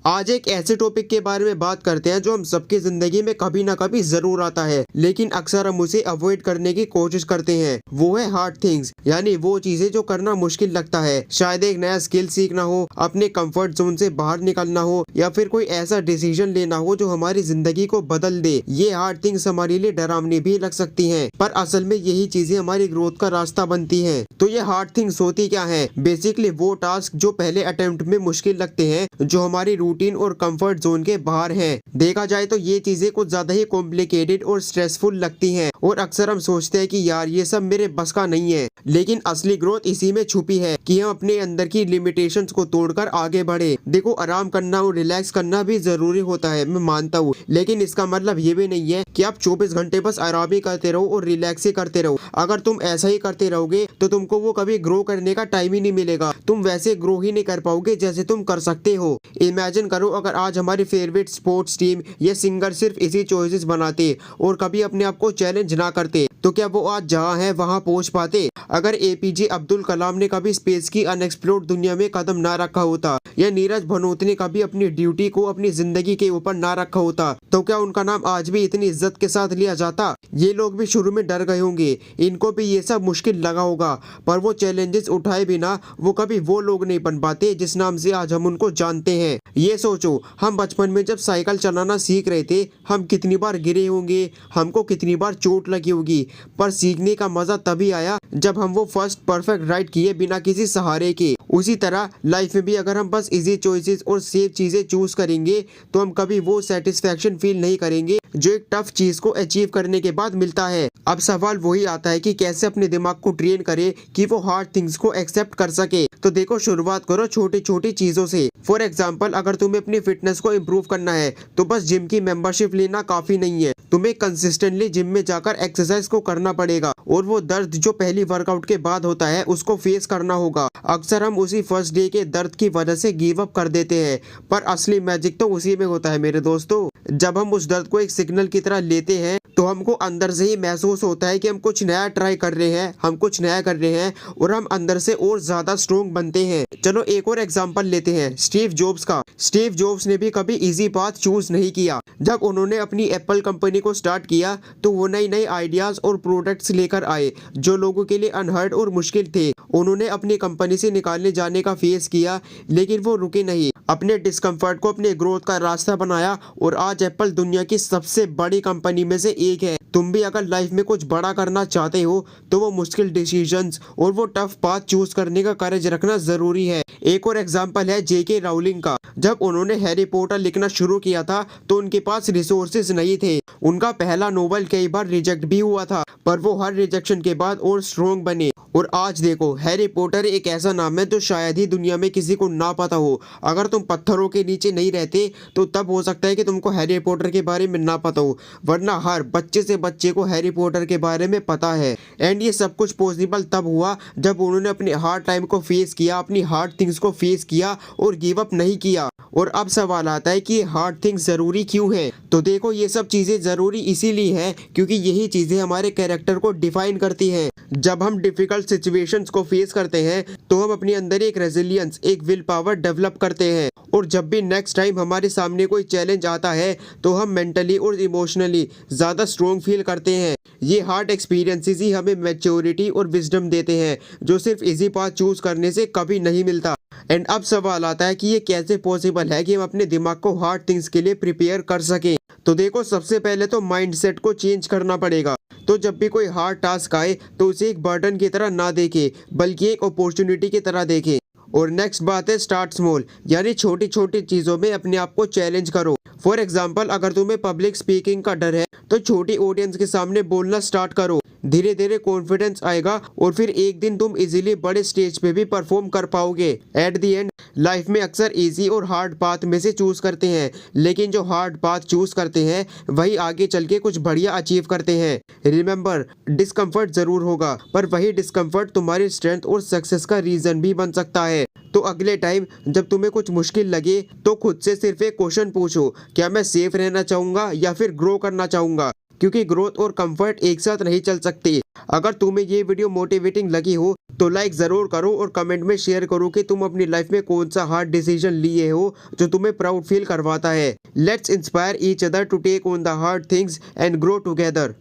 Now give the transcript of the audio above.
आज एक ऐसे टॉपिक के बारे में बात करते हैं जो हम सबकी जिंदगी में कभी ना कभी जरूर आता है, लेकिन अक्सर हम उसे अवॉइड करने की कोशिश करते हैं। वो है हार्ड थिंग्स, यानी वो चीजें जो करना मुश्किल लगता है। शायद एक नया स्किल सीखना हो, अपने कंफर्ट जोन से बाहर निकलना हो, या फिर कोई ऐसा डिसीजन लेना हो जो हमारी जिंदगी को बदल दे। ये हार्ड थिंग्स हमारे लिए डरावनी भी लग सकती हैं, पर असल में यही चीजें हमारी ग्रोथ का रास्ता बनती हैं। तो ये हार्ड थिंग्स होती क्या है? बेसिकली वो टास्क जो पहले अटेम्प्ट में मुश्किल लगते हैं, जो हमारी रूटीन और कंफर्ट जोन के बाहर हैं। देखा जाए तो ये चीजें कुछ ज्यादा ही कॉम्प्लिकेटेड और स्ट्रेसफुल लगती हैं, और अक्सर हम सोचते हैं कि यार ये सब मेरे बस का नहीं है। लेकिन असली ग्रोथ इसी में छुपी है कि हम अपने अंदर की लिमिटेशंस को तोड़कर आगे बढ़े। देखो, आराम करना और रिलैक्स करना भी जरूरी होता है, मैं मानता हूँ, लेकिन इसका मतलब ये भी नहीं है कि आप 24 घंटे बस आराम ही करते रहो और रिलैक्स ही करते रहो। अगर तुम ऐसा ही करते रहोगे तो तुमको वो कभी ग्रो करने का टाइम ही नहीं मिलेगा। तुम वैसे ग्रो ही नहीं कर पाओगे जैसे तुम कर सकते हो। इमेजिन करो, अगर आज हमारी फेवरेट स्पोर्ट्स टीम या सिंगर सिर्फ इसी चॉइसेस बनाते और कभी अपने आप को चैलेंज ना करते, तो क्या वो आज जहाँ है वहाँ पहुँच पाते? अगर एपीजे अब्दुल कलाम ने कभी स्पेस की अनएक्सप्लोर्ड दुनिया में कदम ना रखा होता, या नीरज भनोत ने कभी अपनी ड्यूटी को अपनी जिंदगी के ऊपर ना रखा होता, तो क्या उनका नाम आज भी इतनी इज्जत के साथ लिया जाता? ये लोग भी शुरू में डर गए होंगे, इनको भी ये सब मुश्किल लगा होगा, पर वो चैलेंजेस उठाए बिना वो कभी वो लोग नहीं बन पाते जिस नाम से आज हम उनको जानते हैं। ये सोचो, हम बचपन में जब साइकिल चलाना सीख रहे थे, हम कितनी बार गिरे होंगे, हमको कितनी बार चोट लगी होगी, पर सीखने का मजा तभी आया जब हम वो फर्स्ट परफेक्ट राइड किए बिना किसी सहारे के। उसी तरह लाइफ में भी अगर हम बस इजी चॉइसेस और सेफ चीजें चूज करेंगे, तो हम कभी वो सेटिस्फेक्शन फील नहीं करेंगे जो एक टफ चीज को अचीव करने के बाद मिलता है। अब सवाल वही आता है कि कैसे अपने दिमाग को ट्रेन करें कि वो हार्ड थिंग्स को एक्सेप्ट कर सके। तो देखो, शुरुआत करो छोटी छोटी चीजों से। फॉर एग्जाम्पल, अगर तुम्हें अपनी फिटनेस को इम्प्रूव करना है, तो बस जिम की मेंबरशिप लेना काफी नहीं है। तुम्हें कंसिस्टेंटली जिम में जाकर एक्सरसाइज को करना पड़ेगा, और वो दर्द जो पहली वर्कआउट के बाद होता है उसको फेस करना होगा। अक्सर हम उसी फर्स्ट डे के दर्द की वजह से गिव अप कर देते हैं, पर असली मैजिक तो उसी में होता है मेरे दोस्तों। जब हम उस दर्द को एक सिग्नल की तरह लेते हैं, तो हमको अंदर से ही महसूस होता है कि हम कुछ नया ट्राई कर रहे हैं, हम कुछ नया कर रहे हैं, और हम अंदर से और ज्यादा स्ट्रोंग बनते हैं। चलो एक और एग्जांपल लेते हैं, स्टीव जॉब्स का। स्टीव जॉब्स ने भी कभी इजी पाथ चूज नहीं किया। जब उन्होंने अपनी एप्पल कंपनी को स्टार्ट किया, तो वो नई नई आइडियाज और प्रोडक्ट्स लेकर आए जो लोगों के लिए अनहर्ड और मुश्किल थे। उन्होंने अपनी कंपनी से निकालने जाने का फेस किया, लेकिन वो रुके नहीं। अपने डिस्कम्फर्ट को अपने ग्रोथ का रास्ता बनाया, और आज एप्पल दुनिया की सबसे बड़ी कंपनी में से एक है। तुम भी अगर लाइफ में कुछ बड़ा करना चाहते हो, तो वो मुश्किल डिसीजंस और वो टफ पाथ चूज करने का करेज रखना जरूरी है। एक और एग्जांपल है जेके राउलिंग का। जब उन्होंने हैरी पॉटर लिखना शुरू किया था, तो उनके पास रिसोर्सेज नहीं थे। उनका पहला नोवेल कई बार रिजेक्ट भी हुआ था, पर वो हर रिजेक्शन के बाद और स्ट्रॉन्ग बने। और आज देखो, हैरी पॉटर एक ऐसा नाम है जो शायद ही दुनिया में किसी को ना पता हो। अगर तुम पत्थरों के नीचे नहीं रहते, तो तब हो सकता है कि तुमको हैरी पॉटर के बारे में ना पता हो, वरना हर बच्चे से बच्चे को हैरी पॉटर के बारे में पता है। एंड ये सब कुछ पॉसिबल तब हुआ जब उन्होंने अपने हार्ड टाइम को फेस किया, अपनी हार्ड थिंग्स को फेस किया और गिव अप नहीं किया। और अब सवाल आता है कि हार्ड थिंग्स जरूरी क्यों है? तो देखो, ये सब चीजें जरूरी इसीलिए है क्योंकि यही चीजें हमारे कैरेक्टर को डिफाइन करती हैं। जब हम डिफिकल्ट सिचुएशंस को फेस करते हैं, तो हम अपने अंदर एक रेजिलियंस, एक विल पावर डेवलप करते हैं। और जब भी नेक्स्ट टाइम हमारे सामने कोई चैलेंज आता है, तो हम मेंटली और इमोशनली ज्यादा स्ट्रोंग फील करते हैं। ये हार्ड एक्सपीरियंसेस ही हमें मैच्योरिटी और विजडम देते हैं, जो सिर्फ इजी पाथ चूज करने से कभी नहीं मिलता। एंड अब सवाल आता है कि ये कैसे पॉसिबल है कि हम अपने दिमाग को हार्ड थिंग्स के लिए प्रिपेयर कर सकें। तो देखो, सबसे पहले तो माइंडसेट को चेंज करना पड़ेगा। तो जब भी कोई हार्ड टास्क आए, तो उसे एक बर्डन की तरह ना देखें, बल्कि एक अपॉर्चुनिटी की तरह देखें। और नेक्स्ट बात है स्टार्ट स्मॉल, यानी छोटी छोटी चीजों में अपने आप को चैलेंज करो। फॉर एग्जाम्पल, अगर तुम्हें पब्लिक स्पीकिंग का डर है, तो छोटी ऑडियंस के सामने बोलना स्टार्ट करो। धीरे धीरे कॉन्फिडेंस आएगा, और फिर एक दिन तुम इजीली बड़े स्टेज पे भी परफॉर्म कर पाओगे। एट द एंड, लाइफ में अक्सर इजी और हार्ड पाथ में से चूज करते हैं, लेकिन जो हार्ड पाथ चूज करते हैं वही आगे चल के कुछ बढ़िया अचीव करते हैं। रिमेम्बर, डिस्कम्फर्ट जरूर होगा, पर वही डिस्कम्फर्ट तुम्हारी स्ट्रेंथ और सक्सेस का रीजन भी बन सकता है। तो अगले टाइम जब तुम्हें कुछ मुश्किल लगे, तो खुद से सिर्फ एक क्वेश्चन पूछो, क्या मैं सेफ रहना चाहूंगा या फिर ग्रो करना चाहूंगा? क्योंकि ग्रोथ और कंफर्ट एक साथ नहीं चल सकते। अगर तुम्हें ये वीडियो मोटिवेटिंग लगी हो तो लाइक जरूर करो और कमेंट में शेयर करो कि तुम अपनी लाइफ में कौन सा हार्ड डिसीजन लिए हो जो तुम्हें प्राउड फील करवाता है। Let's inspire each other to take on the hard things and grow together.